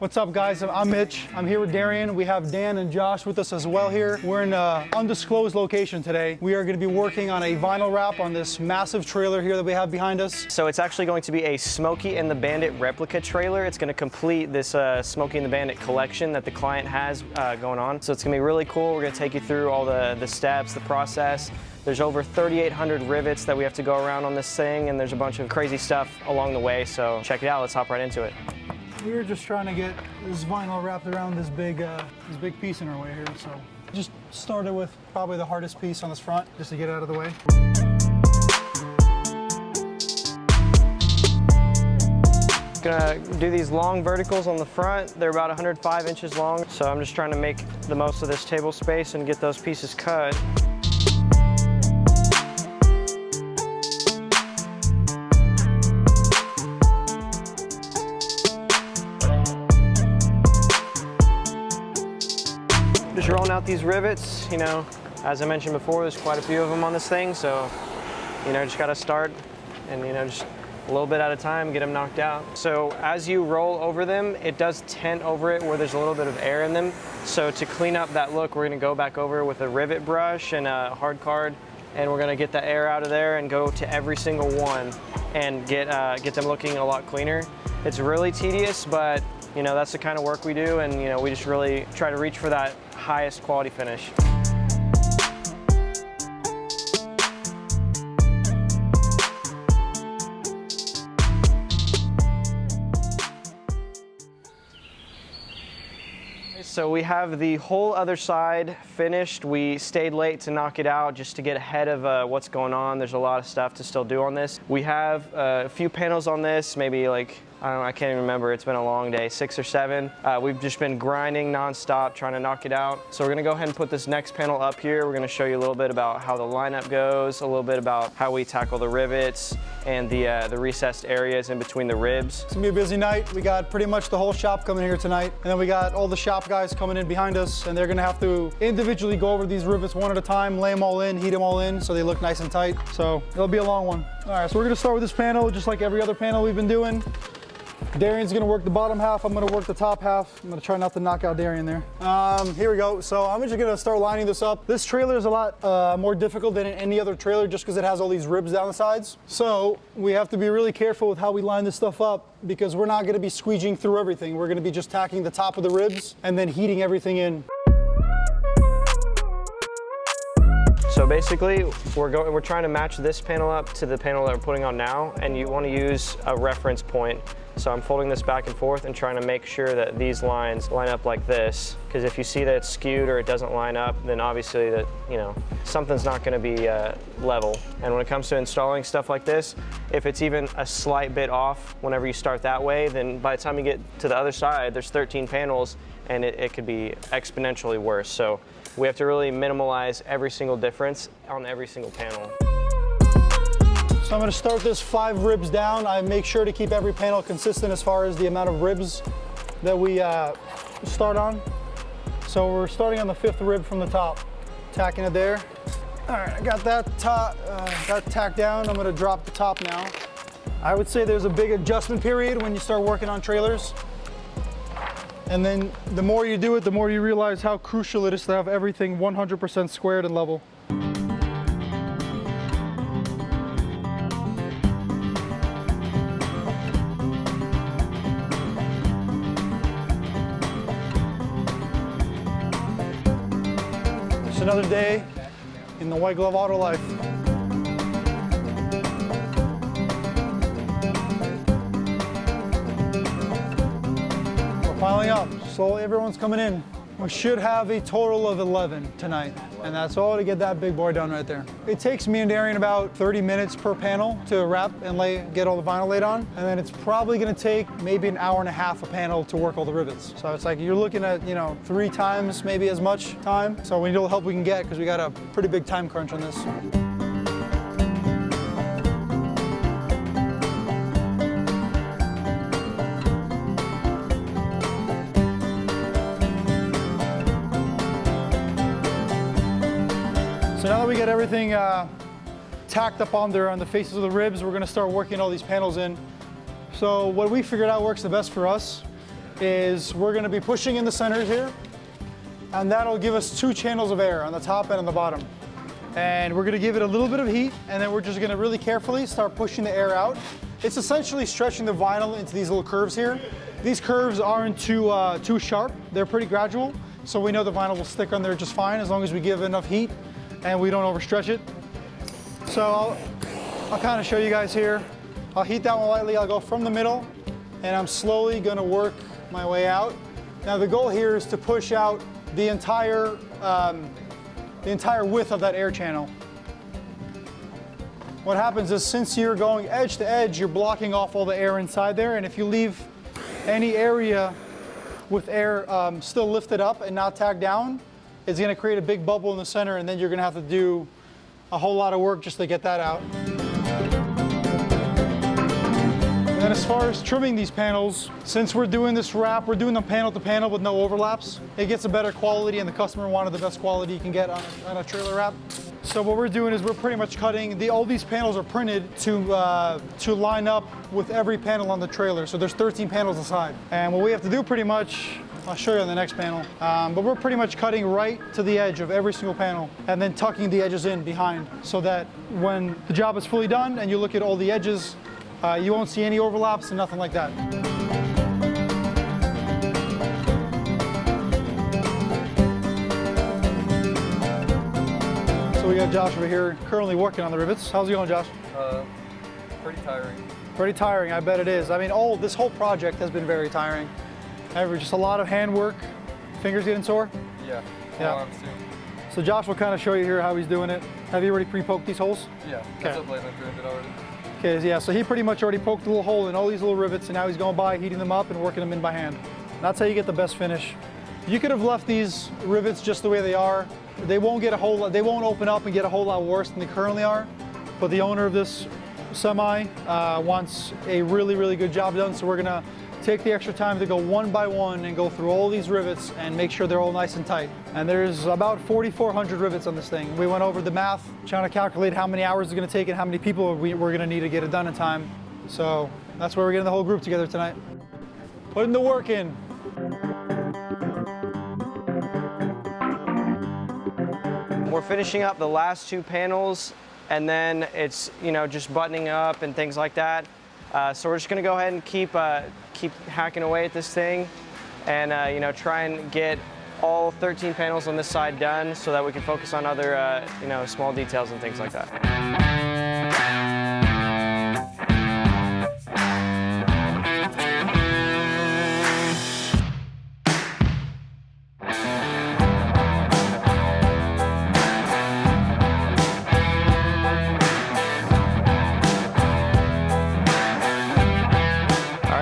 What's up, guys? I'm Mitch. I'm here with Darian. We have Dan and Josh with us as well here. We're in an undisclosed location today. We are going to be working on a vinyl wrap on this massive trailer here that we have behind us. So it's actually going to be a Smokey and the Bandit replica trailer. It's going to complete this Smokey and the Bandit collection that the client has going on. So it's going to be really cool. We're going to take you through all the steps, the process. There's over 3,800 rivets that we have to go around on this thing, and there's a bunch of crazy stuff along the way, so check it out. Let's hop right into it. We were just trying to get this vinyl wrapped around this big piece in our way here, so just started with probably the hardest piece on this front, just to get it out of the way. Gonna do these long verticals on the front. They're about 105 inches long, so I'm just trying to make the most of this table space and get those pieces cut. Just rolling out these rivets, you know, as I mentioned before, there's quite a few of them on this thing, so, you know, just gotta start and, you know, just a little bit at a time, get them knocked out. So as you roll over them, it does tent over it where there's a little bit of air in them. So to clean up that look, we're gonna go back over with a rivet brush and a hard card, and we're gonna get the air out of there and go to every single one and get them looking a lot cleaner. It's really tedious, but you know, that's the kind of work we do, and you know, we just really try to reach for that highest quality finish. So we have the whole other side finished. We stayed late to knock it out just to get ahead of what's going on. There's a lot of stuff to still do on this. We have a few panels on this, maybe like, I don't know, I can't even remember. It's been a long day, 6 or 7. We've just been grinding nonstop, trying to knock it out. So we're gonna go ahead and put this next panel up here. We're gonna show you a little bit about how the lineup goes, a little bit about how we tackle the rivets and the recessed areas in between the ribs. It's gonna be a busy night. We got pretty much the whole shop coming here tonight. And then we got all the shop guys coming in behind us, and they're gonna have to individually go over these rivets one at a time, lay them all in, heat them all in so they look nice and tight. So it'll be a long one. All right, so we're gonna start with this panel, just like every other panel we've been doing. Darian's gonna work the bottom half, I'm gonna work the top half. I'm gonna try not to knock out Darian there. Here we go. So I'm just gonna start lining this up. This trailer is a lot more difficult than any other trailer just because it has all these ribs down the sides. So we have to be really careful with how we line this stuff up because we're not gonna be squeegeeing through everything. We're gonna be just tacking the top of the ribs and then heating everything in. So basically, we're trying to match this panel up to the panel that we're putting on now, and you want to use a reference point. So I'm folding this back and forth and trying to make sure that these lines line up like this, because if you see that it's skewed or it doesn't line up, then obviously that, you know, something's not going to be level. And when it comes to installing stuff like this, if it's even a slight bit off whenever you start that way, then by the time you get to the other side, there's 13 panels, and it could be exponentially worse. So we have to really minimize every single difference on every single panel. So I'm gonna start this 5 ribs down. I make sure to keep every panel consistent as far as the amount of ribs that we start on. So we're starting on the 5th rib from the top, tacking it there. All right, I got that tacked down. I'm gonna drop the top now. I would say there's a big adjustment period when you start working on trailers. And then the more you do it, the more you realize how crucial it is to have everything 100% squared and level. It's another day in the White Glove Auto life. Piling up, so everyone's coming in. We should have a total of 11 tonight, and that's all to get that big boy done right there. It takes me and Darian about 30 minutes per panel to wrap and get all the vinyl laid on, and then it's probably gonna take maybe an hour and a half a panel to work all the rivets. So it's like you're looking at, you know, 3 times, maybe as much time. So we need all the help we can get because we got a pretty big time crunch on this. So now that we get everything tacked up on there on the faces of the ribs, we're gonna start working all these panels in. So what we figured out works the best for us is we're gonna be pushing in the center here, and that'll give us 2 channels of air on the top and on the bottom. And we're gonna give it a little bit of heat, and then we're just gonna really carefully start pushing the air out. It's essentially stretching the vinyl into these little curves here. These curves aren't too sharp, they're pretty gradual, so we know the vinyl will stick on there just fine as long as we give enough heat and we don't overstretch it. So I'll kind of show you guys here. I'll heat that one lightly, I'll go from the middle, and I'm slowly gonna work my way out. Now the goal here is to push out the entire width of that air channel. What happens is, since you're going edge to edge, you're blocking off all the air inside there, and if you leave any area with air still lifted up and not tagged down, it's gonna create a big bubble in the center, and then you're gonna have to do a whole lot of work just to get that out. And as far as trimming these panels, since we're doing this wrap, we're doing them panel to panel with no overlaps. It gets a better quality, and the customer wanted the best quality you can get on a trailer wrap. So what we're doing is we're pretty much cutting, all these panels are printed to line up with every panel on the trailer. So there's 13 panels aside. And what we have to do pretty much, I'll show you on the next panel, but we're pretty much cutting right to the edge of every single panel and then tucking the edges in behind, so that when the job is fully done and you look at all the edges, you won't see any overlaps and nothing like that. So we got Josh over here currently working on the rivets. How's it going, Josh? Pretty tiring. Pretty tiring, I bet it is. I mean, this whole project has been very tiring. Just a lot of hand work. Fingers getting sore? Yeah. Yeah. Arms too. So Josh will kind of show you here how he's doing it. Have you already pre-poked these holes? Yeah. Okay. That's what Blaine did already. Okay, yeah, so he pretty much already poked a little hole in all these little rivets, and now he's going by, heating them up and working them in by hand. That's how you get the best finish. You could have left these rivets just the way they are. They won't open up and get a whole lot worse than they currently are. But the owner of this semi wants a really, really good job done, so we're gonna take the extra time to go one by one and go through all these rivets and make sure they're all nice and tight. And there's about 4,400 rivets on this thing. We went over the math, trying to calculate how many hours it's gonna take and how many people we're gonna need to get it done in time. So that's where we're getting the whole group together tonight. Putting the work in. We're finishing up the last 2 panels, and then it's, just buttoning up and things like that. So we're just gonna go ahead and keep hacking away at this thing, and try and get all 13 panels on this side done, so that we can focus on other small details and things like that.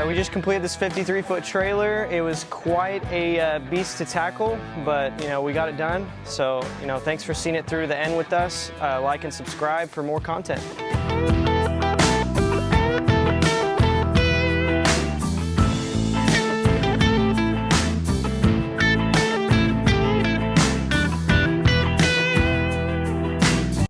We just completed this 53-foot trailer. It was quite a beast to tackle, but we got it done. So thanks for seeing it through the end with us. Like and subscribe for more content.